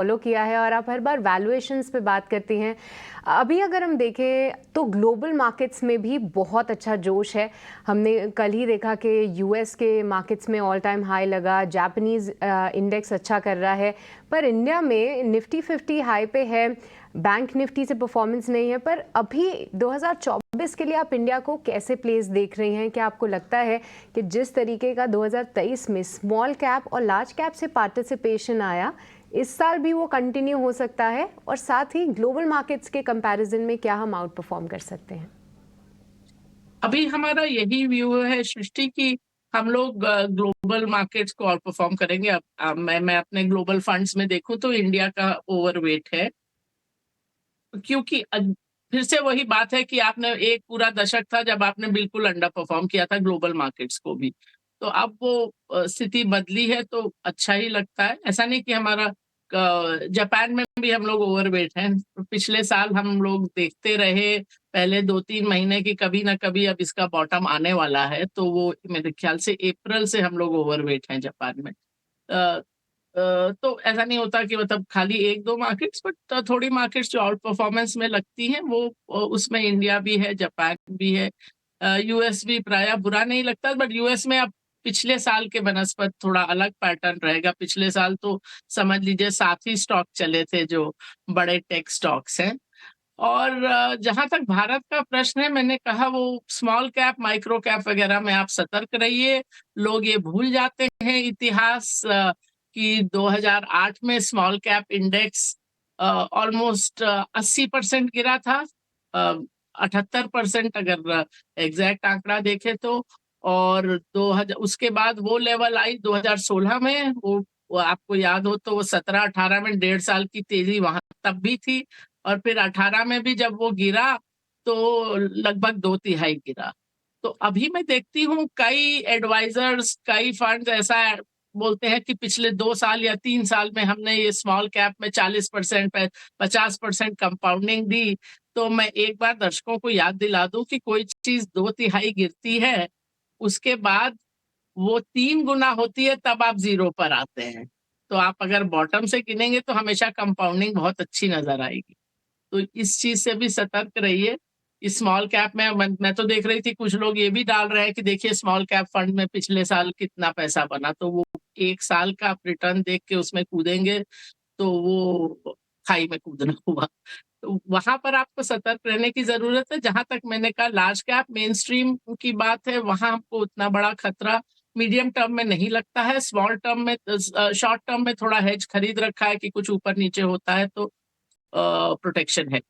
Follow किया है और आप हर बार वैल्यूएशंस पे बात करती हैं। अभी अगर हम देखें तो ग्लोबल मार्केट्स में भी बहुत अच्छा जोश है। हमने कल ही देखा कि यूएस के मार्केट्स में ऑल टाइम हाई लगा, जापानीज़ इंडेक्स अच्छा कर रहा है, पर इंडिया में निफ्टी 50 हाई पे है, बैंक निफ्टी से परफॉर्मेंस नहीं है। पर अभी 2024 के लिए आप इंडिया को कैसे प्लेस देख रही हैं? क्या आपको लगता है कि जिस तरीके का 2023 में स्मॉल कैप और लार्ज कैप से पार्टिसिपेशन आया, इस साल भी वो कंटिन्यू हो सकता है? और साथ ही ग्लोबल मार्केट्स के कंपैरिजन में क्या हम आउट परफॉर्म कर सकते हैं? अभी हमारा यही व्यू है सृष्टि की हम लोग ग्लोबल मार्केट्स को आउट परफॉर्म करेंगे। अब मैं अपने ग्लोबल फंड्स में देखूं तो इंडिया का ओवरवेट है, क्योंकि फिर से वही बात है कि आपने एक पूरा दशक था जब आपने बिल्कुल अंडर परफॉर्म किया था ग्लोबल मार्केट्स को भी। तो अब वो स्थिति बदली है तो अच्छा ही लगता है। ऐसा नहीं कि हमारा जापान में भी हम लोग ओवरवेट हैं। पिछले साल हम लोग देखते रहे पहले 2-3 महीने की कभी ना कभी अब इसका बॉटम आने वाला है, तो वो मेरे ख्याल से अप्रैल से हम लोग ओवरवेट हैं जापान में। तो ऐसा नहीं होता कि मतलब खाली 1-2 मार्केट्स, बट थोड़ी मार्केट्स जो आउट परफॉर्मेंस में लगती हैं वो उसमें इंडिया भी है, जापान भी है, यूएस भी प्रायः बुरा नहीं लगता। बट यूएस में अब पिछले साल के बनस्पत थोड़ा अलग पैटर्न रहेगा। पिछले साल तो समझ लीजिए 7 ही स्टॉक चले थे जो बड़े टेक स्टॉक्स हैं। और जहां तक भारत का प्रश्न है, मैंने कहा वो स्मॉल कैप माइक्रो कैप वगैरह में आप सतर्क रहिए। लोग ये भूल जाते हैं इतिहास कि 2008 में स्मॉल कैप इंडेक्स ऑलमोस्ट 80% गिरा था, 78% अगर एग्जैक्ट आंकड़ा देखे तो। और 2000 उसके बाद वो लेवल आई 2016 में, वो आपको याद हो तो वो 17-18 में 1.5 साल की तेजी वहां तब भी थी। और फिर 18 में भी जब वो गिरा तो लगभग 2/3 गिरा। तो अभी मैं देखती हूँ कई एडवाइजर्स, कई फंड्स ऐसा बोलते हैं कि पिछले 2 साल या 3 साल में हमने ये स्मॉल कैप में 40% 50% कंपाउंडिंग दी। तो मैं एक बार दर्शकों को याद दिला दूं कि कोई चीज 2/3 गिरती है, उसके बाद वो 3 गुना होती है, तब आप जीरो पर आते हैं। तो आप अगर बॉटम से गिनेंगे तो हमेशा कंपाउंडिंग बहुत अच्छी नजर आएगी। तो इस चीज से भी सतर्क रहिए। इस स्मॉल कैप में मैं तो देख रही थी कुछ लोग ये भी डाल रहे हैं कि देखिए स्मॉल कैप फंड में पिछले साल कितना पैसा बना, तो वो 1 साल का आप रिटर्न देख के उसमें कूदेंगे तो वो खाई में कूदना हुआ। तो वहां पर आपको सतर्क रहने की जरूरत है। जहां तक मैंने कहा लार्ज कैप मेन स्ट्रीम की बात है, वहां हमको उतना बड़ा खतरा मीडियम टर्म में नहीं लगता है। स्मॉल टर्म में, शॉर्ट टर्म में थोड़ा हेज खरीद रखा है कि कुछ ऊपर नीचे होता है तो प्रोटेक्शन है।